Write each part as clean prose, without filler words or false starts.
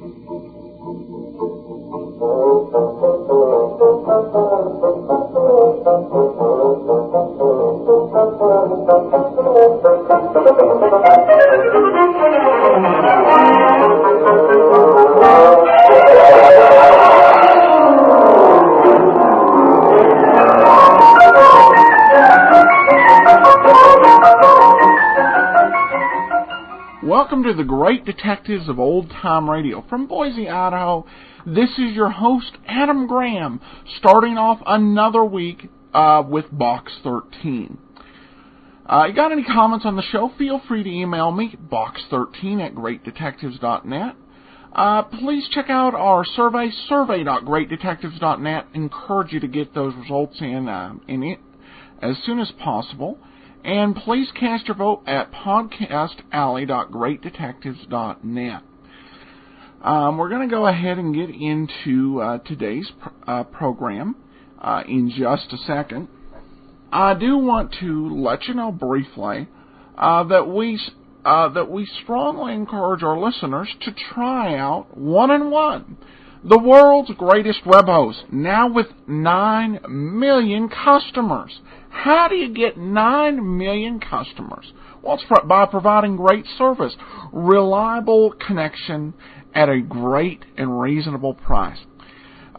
Welcome to the Great Detectives of Old Time Radio. From Boise, Idaho, this is your host, Adam Graham, starting off another week with Box 13. You got any comments on the show? Feel free to email me, box13@greatdetectives.net. Please check out our survey, survey.greatdetectives.net. Encourage you to get those results in it as soon as possible. And please cast your vote at podcastalley.greatdetectives.net. We're going to go ahead and get into today's program in just a second. I do want to let you know briefly that we strongly encourage our listeners to try out 1&1, the world's greatest web host, now with 9 million customers. How do you get 9 million customers? Well, it's by providing great service, reliable connection at a great and reasonable price.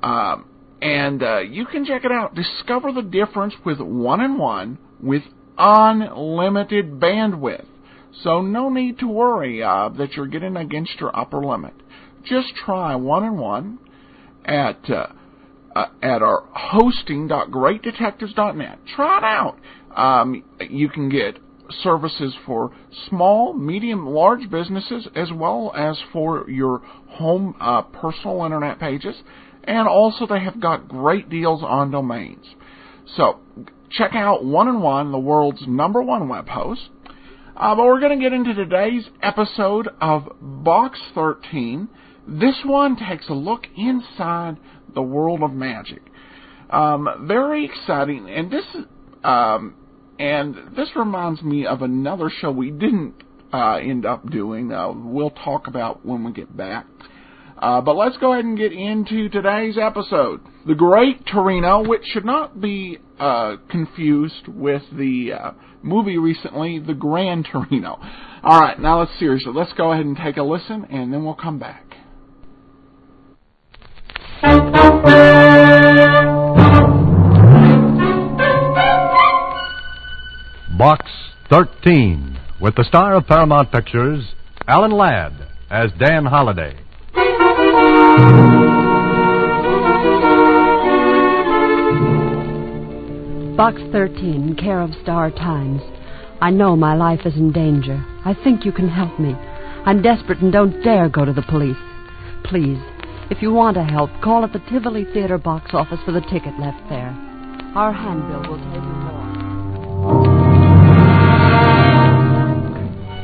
And you can check it out. Discover the difference with 1&1 with unlimited bandwidth. So no need to worry that you're getting against your upper limit. Just try 1&1 at our hosting.greatdetectives.net. Try it out. You can get services for small, medium, large businesses, as well as for your home personal internet pages. And also they have got great deals on domains. So check out 1&1, the world's #1 web host. But we're going to get into today's episode of Box 13. This one takes a look inside the world of magic. Very exciting, and this reminds me of another show we didn't end up doing. We'll talk about when we get back. But let's go ahead and get into today's episode. The Great Torino, which should not be confused with the movie recently, The Grand Torino. All right, now let's seriously. Let's go ahead and take a listen, and then we'll come back. Box 13, with the star of Paramount Pictures, Alan Ladd, as Dan Holliday. Box 13, care of Star Times. I know my life is in danger. I think you can help me. I'm desperate and don't dare go to the police. Please, if you want to help, call at the Tivoli Theater box office for the ticket left there. Our handbill will tell you more.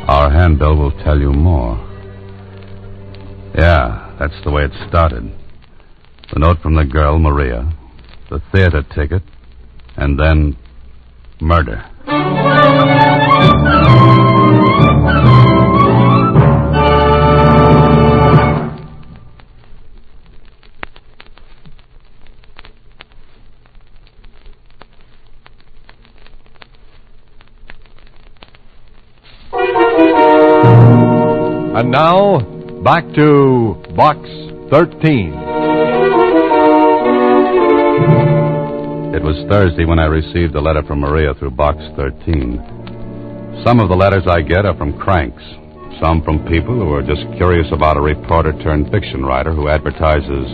Our handbill will tell you more. Yeah, that's the way it started. The note from the girl, Maria, the theater ticket, and then murder. And now, back to Box 13. It was Thursday when I received a letter from Maria through Box 13. Some of the letters I get are from cranks. Some from people who are just curious about a reporter-turned-fiction writer who advertises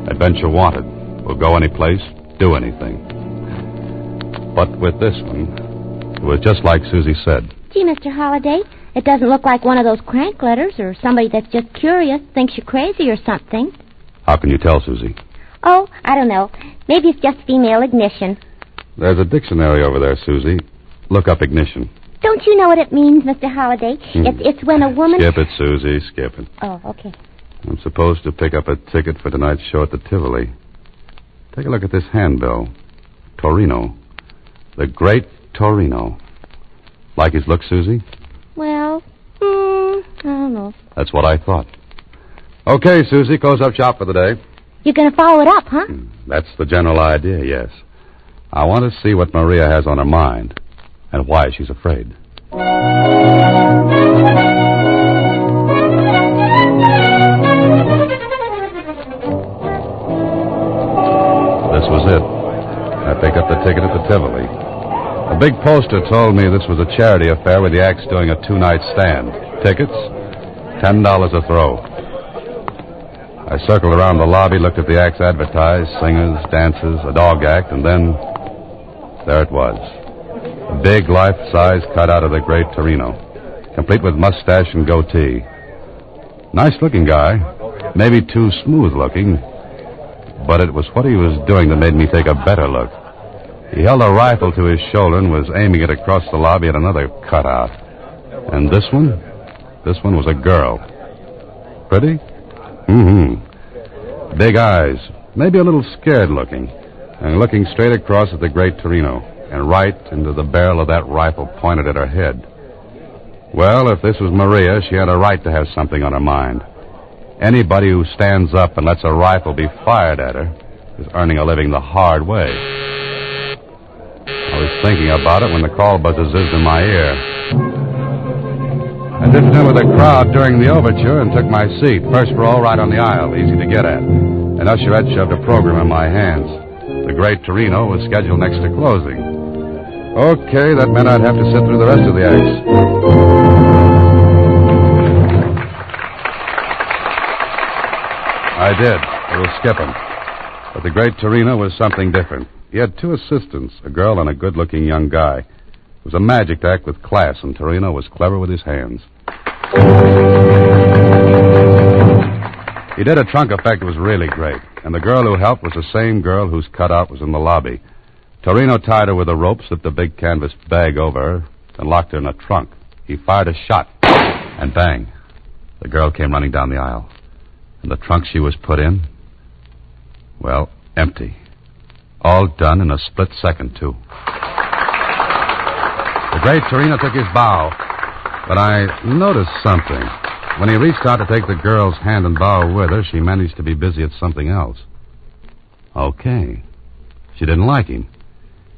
Adventure Wanted, will go any place, do anything. But with this one, it was just like Susie said. Gee, Mr. Holliday, it doesn't look like one of those crank letters or somebody that's just curious, thinks you're crazy or something. How can you tell, Susie? Oh, I don't know. Maybe it's just female ignition. There's a dictionary over there, Susie. Look up ignition. Don't you know what it means, Mr. Holliday? It's when a woman... Skip it, Susie, skip it. Oh, okay. I'm supposed to pick up a ticket for tonight's show at the Tivoli. Take a look at this handbill. Torino. The Great Torino. Like his look, Susie? Well, I don't know. That's what I thought. Okay, Susie, close up shop for the day. You're going to follow it up, huh? That's the general idea, yes. I want to see what Maria has on her mind and why she's afraid. This was it. I picked up the ticket at the Tivoli. A big poster told me this was a charity affair with the acts doing a 2-night stand. Tickets, $10 a throw. I circled around the lobby, looked at the acts advertised, singers, dances, a dog act, and then there it was. A big life-size cutout of the great Torino, complete with mustache and goatee. Nice-looking guy, maybe too smooth-looking, but it was what he was doing that made me take a better look. He held a rifle to his shoulder and was aiming it across the lobby at another cutout. And this one? This one was a girl. Pretty? Mm-hmm. Big eyes, maybe a little scared-looking, and looking straight across at the great Torino, and right into the barrel of that rifle pointed at her head. Well, if this was Maria, she had a right to have something on her mind. Anybody who stands up and lets a rifle be fired at her is earning a living the hard way. I was thinking about it when the call buzzer zizzed in my ear. I dipped in with the crowd during the overture and took my seat, first row right on the aisle, easy to get at. An usherette shoved a program in my hands. The great Torino was scheduled next to closing. Okay, that meant I'd have to sit through the rest of the acts. I did. A little skipping. But the great Torino was something different. He had 2 assistants, a girl and a good-looking young guy. It was a magic act with class, and Torino was clever with his hands. He did a trunk effect that was really great, and the girl who helped was the same girl whose cutout was in the lobby. Torino tied her with a rope, slipped a big canvas bag over her, and locked her in a trunk. He fired a shot, and bang, the girl came running down the aisle. And the trunk she was put in, well, empty. All done in a split second, too. The great Torino took his bow, but I noticed something. When he reached out to take the girl's hand and bow with her, she managed to be busy at something else. Okay. She didn't like him.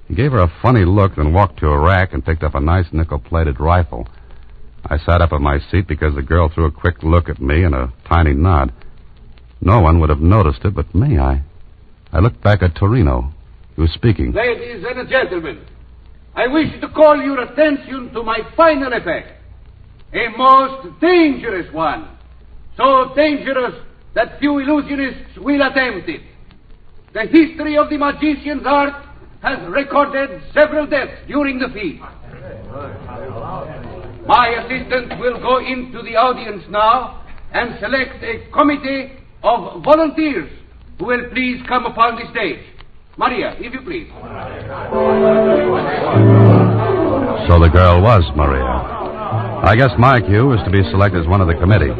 He gave her a funny look, then walked to a rack and picked up a nice nickel-plated rifle. I sat up in my seat because the girl threw a quick look at me and a tiny nod. No one would have noticed it but me. I looked back at Torino. He was speaking. Ladies and gentlemen, I wish to call your attention to my final effect. A most dangerous one. So dangerous that few illusionists will attempt it. The history of the magician's art has recorded several deaths during the feat. My assistant will go into the audience now and select a committee of volunteers who will please come upon the stage. Maria, if you please. So the girl was Maria. I guess my cue was to be selected as one of the committee.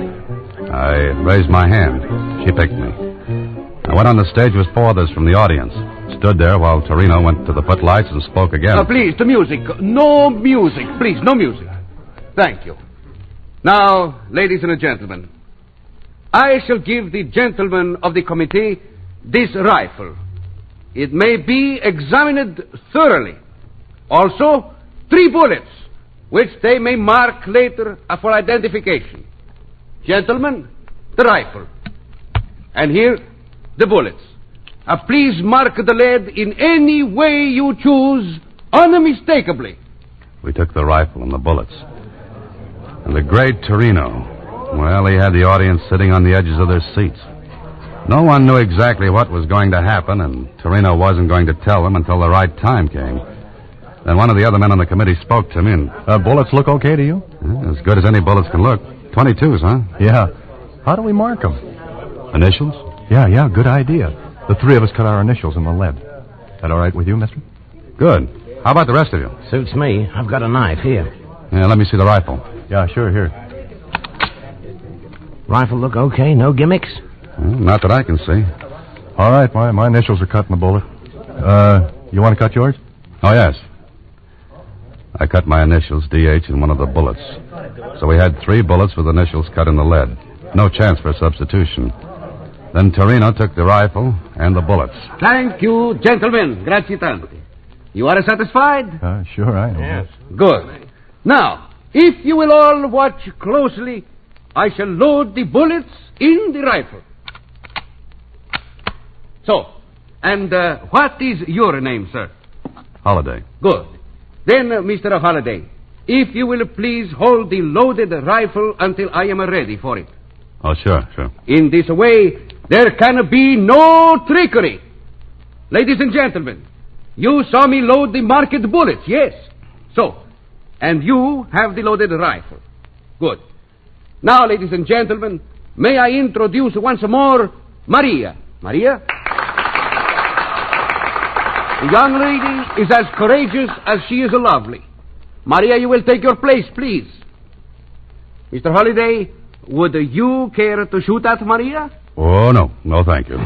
I raised my hand. She picked me. I went on the stage with 4 others from the audience. Stood there while Torino went to the footlights and spoke again. Please, the music. No music. Please, no music. Thank you. Now, ladies and gentlemen, I shall give the gentlemen of the committee this rifle. It may be examined thoroughly. Also, 3 bullets, which they may mark later for identification. Gentlemen, the rifle. And here, the bullets. Please mark the lead in any way you choose, unmistakably. We took the rifle and the bullets. And the great Torino, well, he had the audience sitting on the edges of their seats. No one knew exactly what was going to happen, and Torino wasn't going to tell them until the right time came. Then one of the other men on the committee spoke to me and... Bullets look okay to you? As good as any bullets can look. 22s, huh? Yeah. How do we mark them? Initials? Yeah, good idea. The 3 of us cut our initials in the lead. That all right with you, mister? Good. How about the rest of you? Suits me. I've got a knife here. Yeah, let me see the rifle. Yeah, sure, here. Rifle look okay? No gimmicks? Well, not that I can see. All right, my initials are cut in the bullet. You want to cut yours? Oh, yes. I cut my initials, DH, in one of the bullets. So we had 3 bullets with initials cut in the lead. No chance for substitution. Then Torino took the rifle and the bullets. Thank you, gentlemen. Grazie tante. You are satisfied? Sure I am. Yes. Good. Now, if you will all watch closely, I shall load the bullets in the rifle. So, and what is your name, sir? Holiday. Good. Then, Mr. Holiday, if you will please hold the loaded rifle until I am ready for it. Oh, sure. In this way, there can be no trickery. Ladies and gentlemen, you saw me load the marked bullets, yes? So, and you have the loaded rifle. Good. Now, ladies and gentlemen, may I introduce once more Maria. Maria? The young lady is as courageous as she is lovely. Maria, you will take your place, please. Mr. Holiday, would you care to shoot at Maria? Oh, no. No, thank you. Then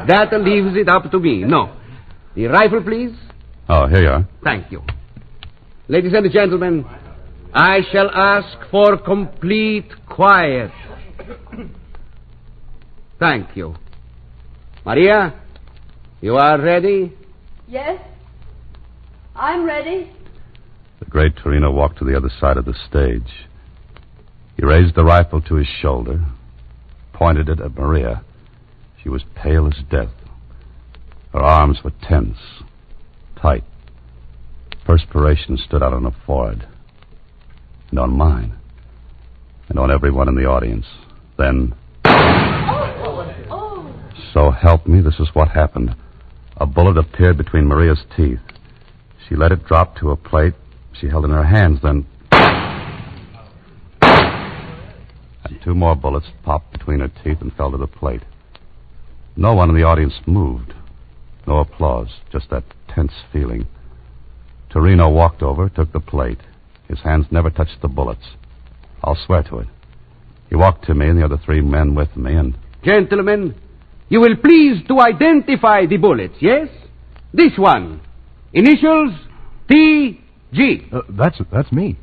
that leaves it up to me. No. The rifle, please. Oh, here you are. Thank you. Ladies and gentlemen, I shall ask for complete quiet. Thank you. Maria, you are ready? Yes, I'm ready. The great Torino walked to the other side of the stage. He raised the rifle to his shoulder, pointed it at Maria. She was pale as death. Her arms were tense, tight. Perspiration stood out on her forehead, and on mine, and on everyone in the audience. Then, so help me, this is what happened. A bullet appeared between Maria's teeth. She let it drop to a plate she held in her hands, then... and two more bullets popped between her teeth and fell to the plate. No one in the audience moved. No applause, just that tense feeling. Torino walked over, took the plate. His hands never touched the bullets. I'll swear to it. He walked to me and the other three men with me, and... Gentlemen, you will please to identify the bullets, yes? This one. Initials T.G. That's me.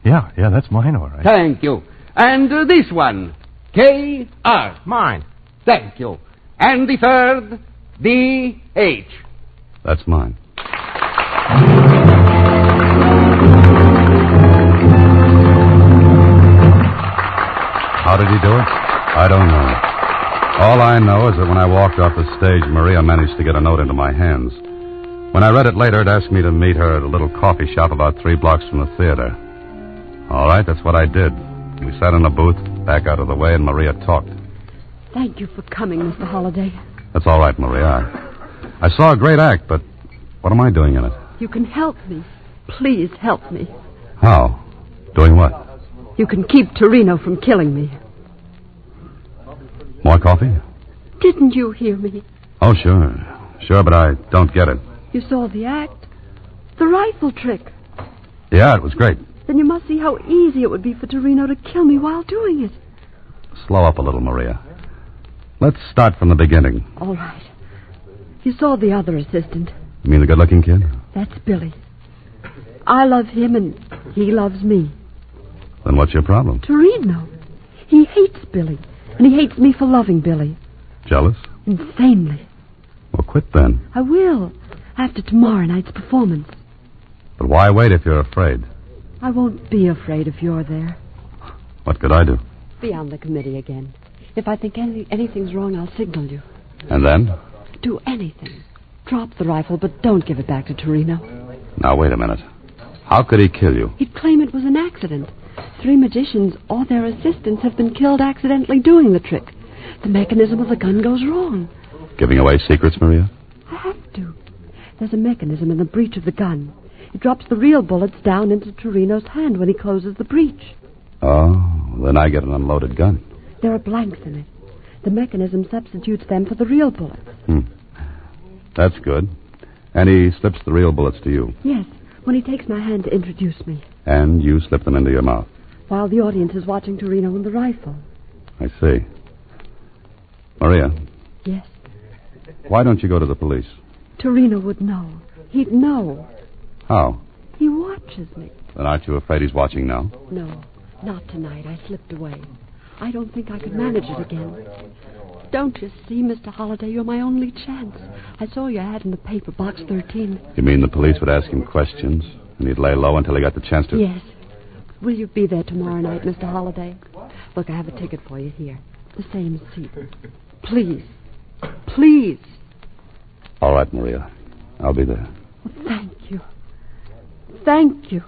Yeah, that's mine, all right. Thank you. And this one. K.R. Mine. Thank you. And the third, D.H. That's mine. How did he do it? I don't know. All I know is that when I walked off the stage, Maria managed to get a note into my hands. When I read it later, it asked me to meet her at a little coffee shop about 3 blocks from the theater. All right, that's what I did. We sat in a booth, back out of the way, and Maria talked. Thank you for coming, Mr. Holiday. That's all right, Maria. I saw a great act, but what am I doing in it? You can help me. Please help me. How? Doing what? You can keep Torino from killing me. More coffee? Didn't you hear me? Oh, sure. Sure, but I don't get it. You saw the act. The rifle trick. Yeah, it was great. Then you must see how easy it would be for Torino to kill me while doing it. Slow up a little, Maria. Let's start from the beginning. All right. You saw the other assistant. You mean the good-looking kid? That's Billy. I love him and he loves me. Then what's your problem? Torino. He hates Billy. And he hates me for loving Billy. Jealous? Insanely. Well, quit then. I will. After tomorrow night's performance. But why wait if you're afraid? I won't be afraid if you're there. What could I do? Be on the committee again. If I think anything's wrong, I'll signal you. And then? Do anything. Drop the rifle, but don't give it back to Torino. Now, wait a minute. How could he kill you? He'd claim it was an accident. 3 magicians or their assistants have been killed accidentally doing the trick. The mechanism of the gun goes wrong. Giving away secrets, Maria? I have to. There's a mechanism in the breech of the gun. It drops the real bullets down into Torino's hand when he closes the breech. Oh, then I get an unloaded gun. There are blanks in it. The mechanism substitutes them for the real bullets. That's good. And he slips the real bullets to you. Yes, when he takes my hand to introduce me. And you slip them into your mouth. While the audience is watching Torino and the rifle. I see. Maria. Yes? Why don't you go to the police? Torino would know. He'd know. How? He watches me. Then aren't you afraid he's watching now? No. Not tonight. I slipped away. I don't think I could manage it again. Don't you see, Mr. Holliday, you're my only chance. I saw your ad in the paper, box 13. You mean the police would ask him questions, and he'd lay low until he got the chance to... Yes. Will you be there tomorrow night, Mr. Holliday? Look, I have a ticket for you here. The same seat. Please. Please. All right, Maria. I'll be there. Thank you. Thank you.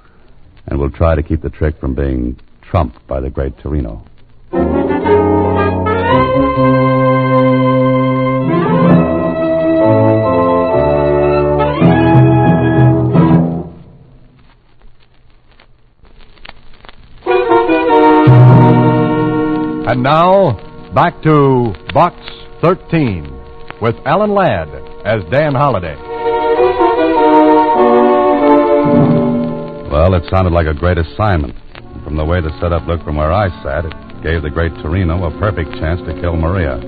And we'll try to keep the trick from being trumped by the great Torino. And now, back to Box 13 with Alan Ladd as Dan Holliday. Well, it sounded like a great assignment. From the way the setup looked from where I sat, it gave the great Torino a perfect chance to kill Maria.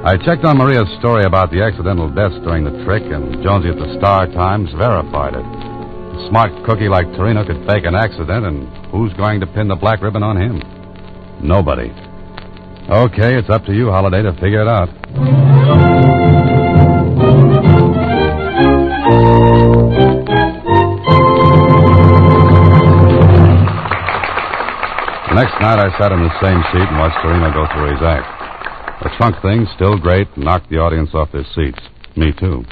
I checked on Maria's story about the accidental deaths during the trick, and Jonesy at the Star-Times verified it. A smart cookie like Torino could fake an accident, and who's going to pin the black ribbon on him? Nobody. Okay, it's up to you, Holliday, to figure it out. The next night I sat in the same seat and watched Torino go through his act. The trunk thing, still great, knocked the audience off their seats. Me, too.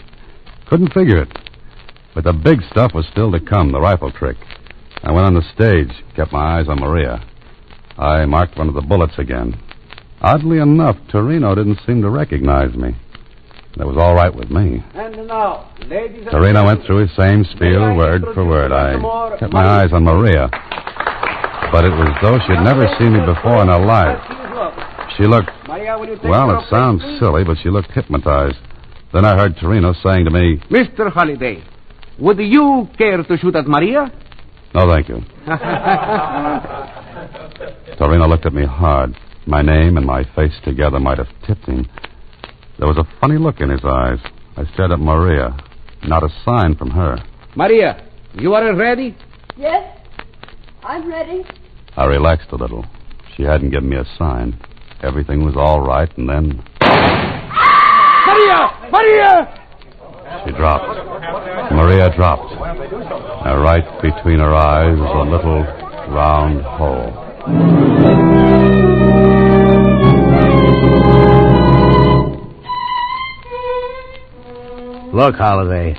Couldn't figure it. But the big stuff was still to come, the rifle trick. I went on the stage, kept my eyes on Maria. I marked one of the bullets again. Oddly enough, Torino didn't seem to recognize me. That was all right with me. And now, ladies and Torino went through his same spiel, word for word. I kept my eyes on Maria. But it was though she'd never seen me before in her life. She looked, well, it sounds silly, but she looked hypnotized. Then I heard Torino saying to me, Mr. Holliday, would you care to shoot at Maria? No, thank you. Torino looked at me hard. My name and my face together might have tipped him. There was a funny look in his eyes. I stared at Maria. Not a sign from her. Maria, you are ready? Yes, I'm ready. I relaxed a little. She hadn't given me a sign. Everything was all right, and then... Maria! Maria! She dropped. Maria dropped. And right between her eyes was a little round hole. Look, Holliday.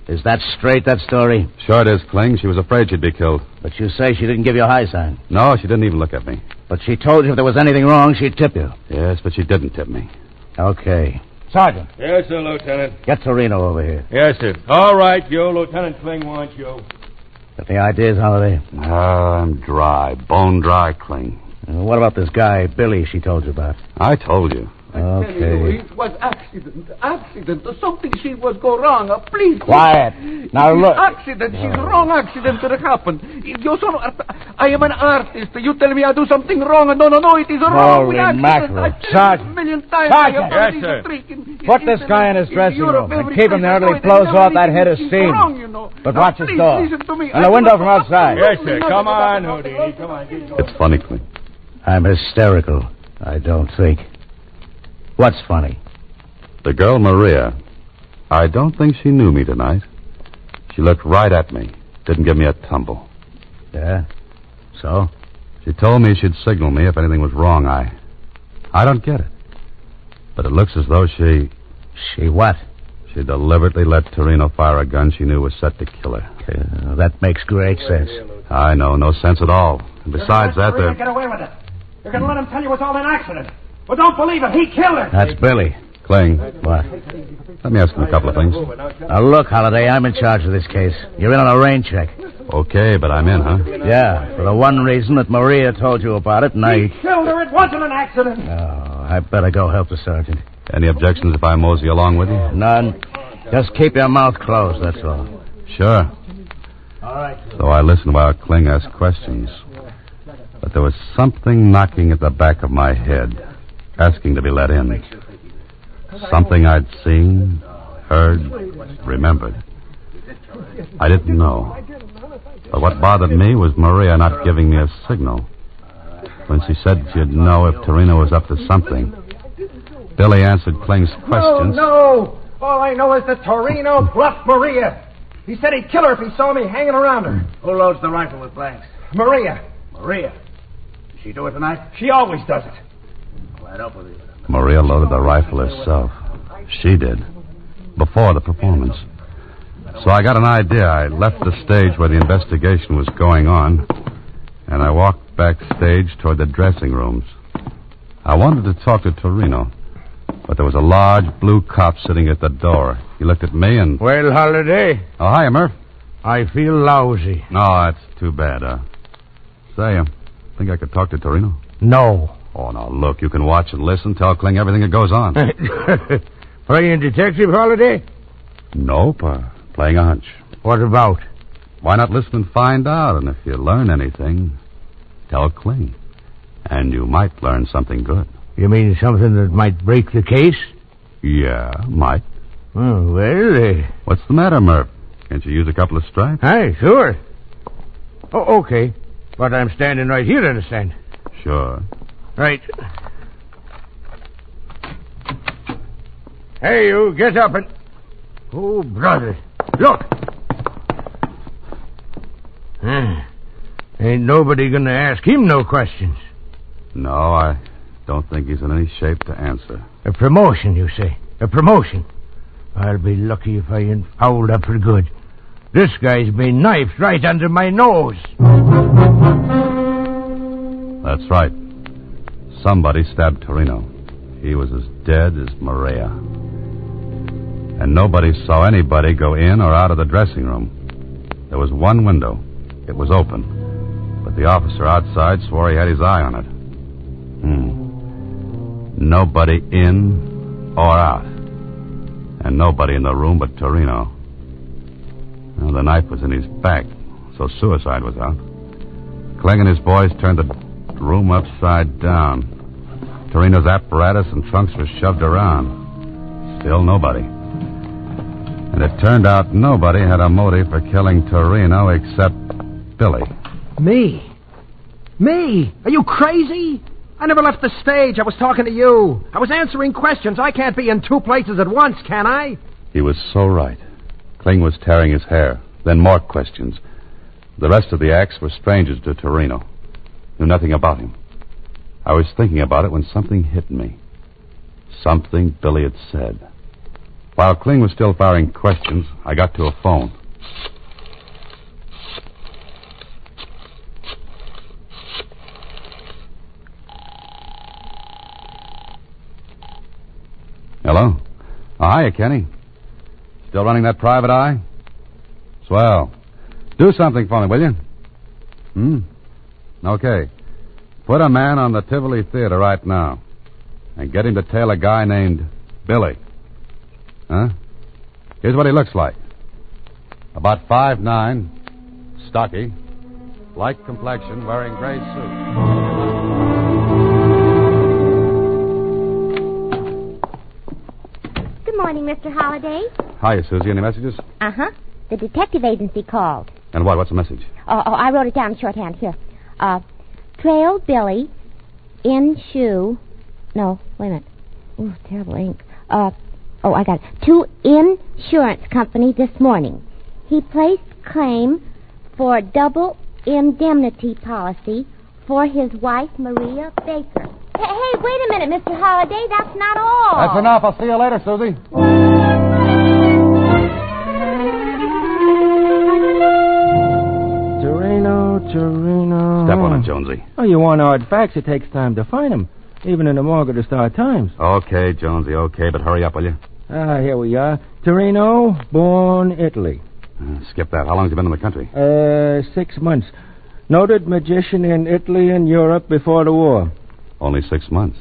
Is that straight, that story? Sure it is, Kling. She was afraid she'd be killed. But you say she didn't give you a high sign. No, she didn't even look at me. But she told you if there was anything wrong, she'd tip you. Yes, but she didn't tip me. Okay. Sergeant. Yes, sir, Lieutenant. Get Torino over here. Yes, sir. All right, Joe. Lieutenant Kling wants you. Got any ideas, Holliday? I'm dry. Bone dry, Kling. What about this guy, Billy, she told you about? I told you. Okay. It was accident. Something she was go wrong. Please. Quiet. Now look. Accident. She's wrong accident that happened. I am an artist. You tell me I do something wrong. No, it is wrong. Holy mackerel. Sergeant. A million times. Sergeant. Yes, sir. Put this guy in his dressing room and keep him there till he blows off that head of steam. But watch his door. And the window from outside. Yes, sir. Come on, Houdini. Come on. It's funny, Kling. I'm hysterical, I don't think. What's funny? The girl, Maria, I don't think she knew me tonight. She looked right at me. Didn't give me a tumble. Yeah? So? She told me she'd signal me if anything was wrong. I don't get it. But it looks as though she... She what? She deliberately let Torino fire a gun she knew was set to kill her. That makes great sense. I know, no sense at all. And besides that, You're get away with it. You're going to let him tell you it's all an accident. Well, don't believe it. He killed her. That's Billy. Kling, What? let me ask him a couple of things. Now, look, Holliday, I'm in charge of this case. You're in on a rain check. Okay, but I'm in, huh? Yeah, for the one reason that Maria told you about it, and He killed her. It wasn't an accident. Oh, I better go help the sergeant. Any objections if I mosey along with you? None. Just keep your mouth closed, that's all. Sure. All right. So I listened while Kling asked questions. But there was something knocking at the back of my head, asking to be let in. Something I'd seen, heard, remembered. I didn't know. But what bothered me was Maria not giving me a signal. When she said she'd know if Torino was up to something. Billy answered Kling's questions. No! All I know is that Torino bluffed Maria. He said he'd kill her if he saw me hanging around her. Who loads the rifle with blanks? Maria. Maria. Does she do it tonight? She always does it. Right up with you. Maria loaded the rifle herself. She did. Before the performance. So I got an idea. I left the stage where the investigation was going on, and I walked backstage toward the dressing rooms. I wanted to talk to Torino, but there was a large blue cop sitting at the door. He looked at me and... Well, Holiday. Oh, hi, Murph. I feel lousy. No, that's too bad. Say, think I could talk to Torino? No. Oh, now, look, you can watch and listen, tell Kling everything that goes on. Playing detective, Holiday? Nope, playing a hunch. What about? Why not listen and find out? And if you learn anything, tell Kling. And you might learn something good. You mean something that might break the case? Yeah, might. Oh, well, What's the matter, Murph? Can't you use a couple of stripes? Aye, sure. Oh, okay. But I'm standing right here, understand? Sure. Right. Hey, you, get up and... Oh, brother. Look! Ain't nobody gonna ask him no questions. No, I don't think he's in any shape to answer. A promotion, you say? A promotion? I'll be lucky if I ain't fouled up for good. This guy's been knifed right under my nose. That's right. Somebody stabbed Torino. He was as dead as Maria. And nobody saw anybody go in or out of the dressing room. There was one window. It was open. But the officer outside swore he had his eye on it. Nobody in or out. And nobody in the room but Torino. Well, the knife was in his back, so suicide was out. Kling and his boys turned the room upside down. Torino's apparatus and trunks were shoved around. Still nobody. And it turned out nobody had a motive for killing Torino except Billy. Me? Me? Are you crazy? I never left the stage. I was talking to you. I was answering questions. I can't be in two places at once, can I? He was so right. Kling was tearing his hair. Then more questions. The rest of the acts were strangers to Torino. Knew nothing about him. I was thinking about it when something hit me. Something Billy had said. While Kling was still firing questions, I got to a phone. Hello? Oh, hiya, Kenny. Still running that private eye? Swell. Do something for me, will you? Okay. Put a man on the Tivoli Theater right now. And get him to tail a guy named Billy. Huh? Here's what he looks like. About 5'9", stocky, light complexion, wearing gray suit. Good morning, Mr. Holliday. Hiya, Susie. Any messages? Uh-huh. The detective agency called. And what? What's the message? Oh, I wrote it down shorthand here. Trailed Billy in shoe. No, wait a minute. Ooh, terrible ink. I got it. To insurance company this morning. He placed claim for double indemnity policy for his wife, Maria Baker. Hey, wait a minute, Mr. Holliday. That's not all. That's enough. I'll see you later, Susie. Torino. Step on it, Jonesy. Oh, you want hard facts. It takes time to find them. Even in the morgue of the Star Times. Okay, Jonesy, okay, but hurry up, will you? Here we are. Torino, born Italy. Skip that. How long has he been in the country? 6 months. Noted magician in Italy and Europe before the war. Only 6 months.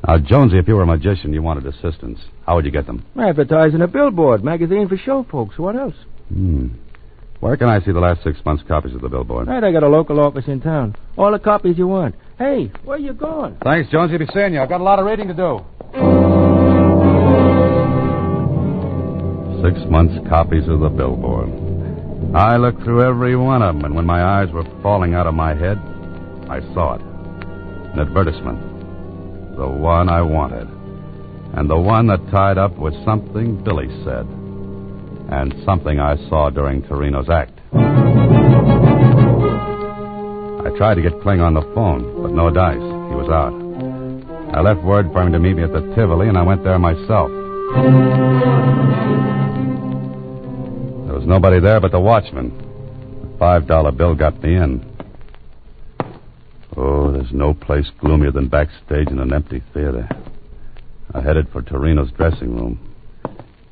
Now, Jonesy, if you were a magician, you wanted assistants. How would you get them? Advertising a billboard, magazine for show folks. What else? Where can I see the last 6 months' copies of the billboard? Right, I got a local office in town. All the copies you want. Hey, where you going? Thanks, Jonesy. Be seeing you. I've got a lot of reading to do. 6 months' copies of the billboard. I looked through every one of them, and when my eyes were falling out of my head, I saw it. An advertisement. The one I wanted. And the one that tied up with something Billy said. And something I saw during Torino's act. I tried to get Kling on the phone, but no dice. He was out. I left word for him to meet me at the Tivoli, and I went there myself. There was nobody there but the watchman. The $5 bill got me in. Oh, there's no place gloomier than backstage in an empty theater. I headed for Torino's dressing room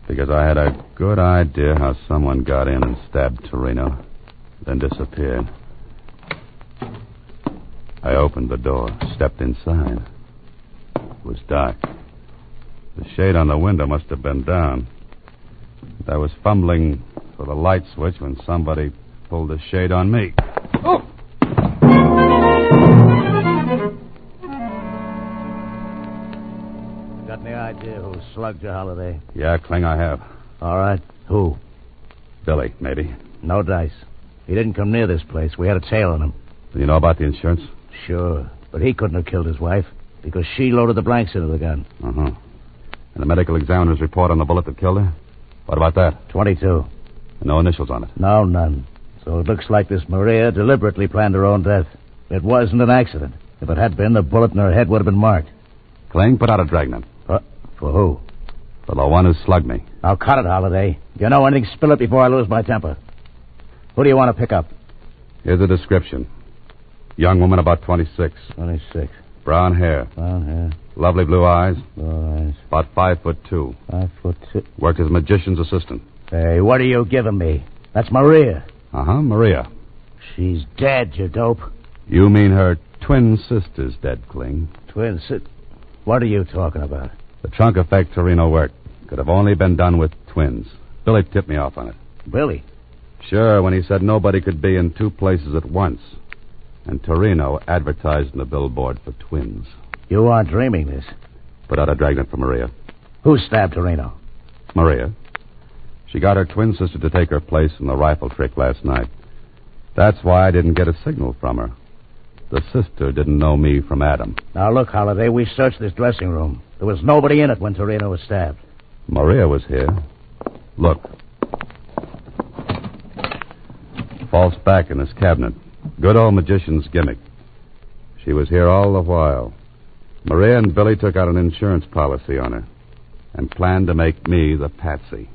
because I had a good idea how someone got in and stabbed Torino, then disappeared. I opened the door, stepped inside. It was dark. The shade on the window must have been down. I was fumbling for the light switch when somebody pulled the shade on me. Oh! Got any idea who slugged you, Holiday? Yeah, Kling, I have. All right. Who? Billy, maybe. No dice. He didn't come near this place. We had a tail on him. Do you know about the insurance? Sure. But he couldn't have killed his wife because she loaded the blanks into the gun. Uh-huh. And the medical examiner's report on the bullet that killed her? What about that? 22. No initials on it? No, none. So it looks like this Maria deliberately planned her own death. It wasn't an accident. If it had been, the bullet in her head would have been marked. Kling, put out a dragnet. For who? For the one who slugged me. Now cut it, Holiday. If you know anything, spill it before I lose my temper. Who do you want to pick up? Here's a description. Young woman about 26. 26. Brown hair. Brown hair. Lovely blue eyes. Blue eyes. About 5'2". 5'2". Worked as magician's assistant. Hey, what are you giving me? That's Maria. Uh-huh, Maria. She's dead, you dope. You mean her twin sister's dead, Kling. Twin sister? What are you talking about? The trunk effect Torino worked could have only been done with twins. Billy tipped me off on it. Billy? Sure, when he said nobody could be in two places at once. And Torino advertised in the billboard for twins. You aren't dreaming this. Put out a dragnet for Maria. Who stabbed Torino? Maria. She got her twin sister to take her place in the rifle trick last night. That's why I didn't get a signal from her. The sister didn't know me from Adam. Now, look, Holiday, we searched this dressing room. There was nobody in it when Torino was stabbed. Maria was here. Look. False back in this cabinet. Good old magician's gimmick. She was here all the while. Maria and Billy took out an insurance policy on her and planned to make me the patsy.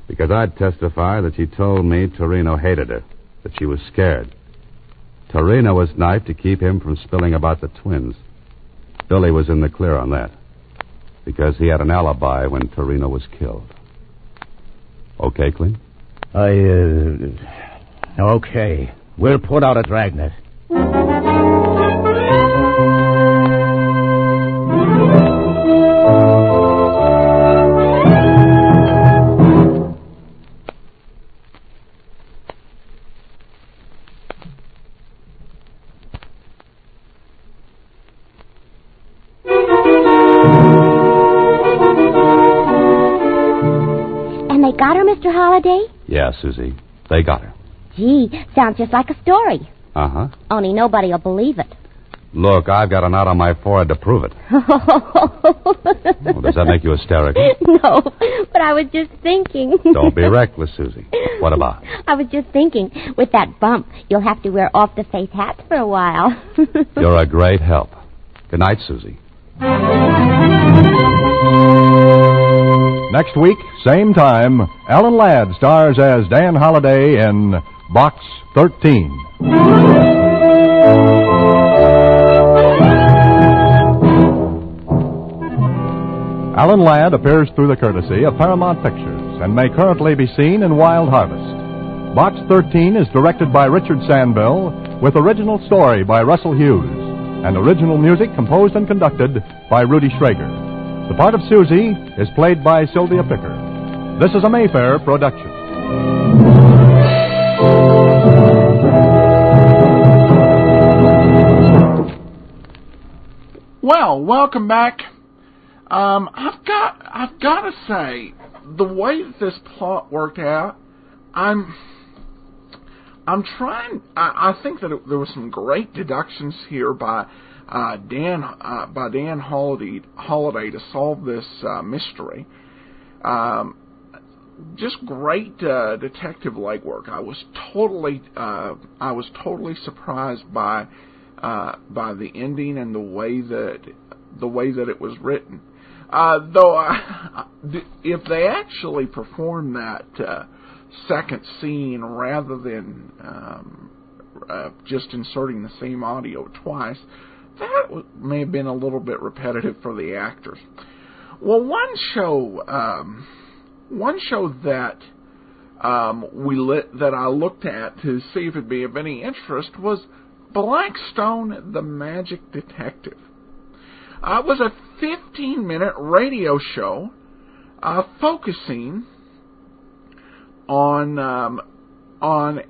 Because I'd testify that she told me Torino hated her, that she was scared. Torino was knifed to keep him from spilling about the twins. Billy was in the clear on that, because he had an alibi when Torino was killed. Okay, Clint? Okay. We'll put out a dragnet. And they got her, Mr. Holliday? Yeah, Susie. They got her. Gee, sounds just like a story. Uh-huh. Only nobody will believe it. Look, I've got a knot on my forehead to prove it. Well, does that make you hysterical? No, but I was just thinking. Don't be reckless, Susie. What about? I was just thinking, with that bump, you'll have to wear off-the-face hats for a while. You're a great help. Good night, Susie. Next week, same time, Alan Ladd stars as Dan Holliday in Box 13. Alan Ladd appears through the courtesy of Paramount Pictures and may currently be seen in Wild Harvest. Box 13 is directed by Richard Sandville with original story by Russell Hughes and original music composed and conducted by Rudy Schrager. The part of Susie is played by Sylvia Picker. This is a Mayfair production. Well, welcome back. I've got to say, the way that this plot worked out, I'm I think that there were some great deductions here by Dan Holiday to solve this mystery. Just great detective legwork. I was totally surprised by the ending and the way that it was written. If they actually performed that second scene rather than just inserting the same audio twice, that may have been a little bit repetitive for the actors. Well, one show that that I looked at to see if it'd be of any interest was Blackstone, the Magic Detective. It was a 15-minute radio show focusing on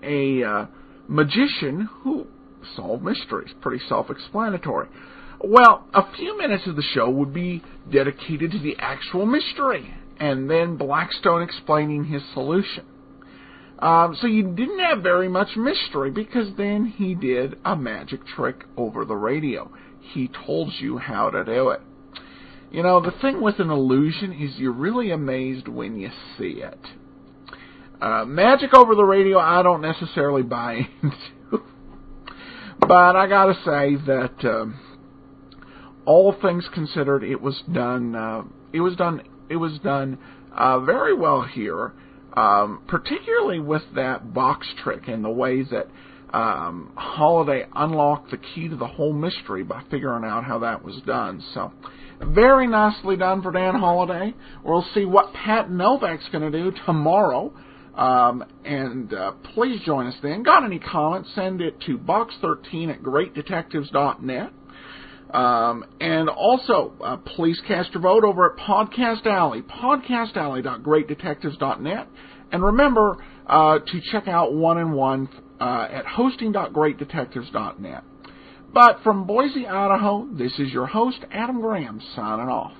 a magician who solved mysteries. Pretty self-explanatory. Well, a few minutes of the show would be dedicated to the actual mystery, and then Blackstone explaining his solution. So you didn't have very much mystery, because then he did a magic trick over the radio. He told you how to do it. You know, the thing with an illusion is you're really amazed when you see it. Magic over the radio, I don't necessarily buy into. But I gotta say that all things considered, it was done very well here. Particularly with that box trick and the way that Holiday unlocked the key to the whole mystery by figuring out how that was done. So, very nicely done for Dan Holiday. We'll see what Pat Novak's going to do tomorrow. Please join us then. Got any comments, send it to box13@greatdetectives.net. And also, please cast your vote over at Podcast Alley, podcastalley.greatdetectives.net. And remember to check out 1-in-1 at hosting.greatdetectives.net. But from Boise, Idaho, this is your host, Adam Graham, signing off.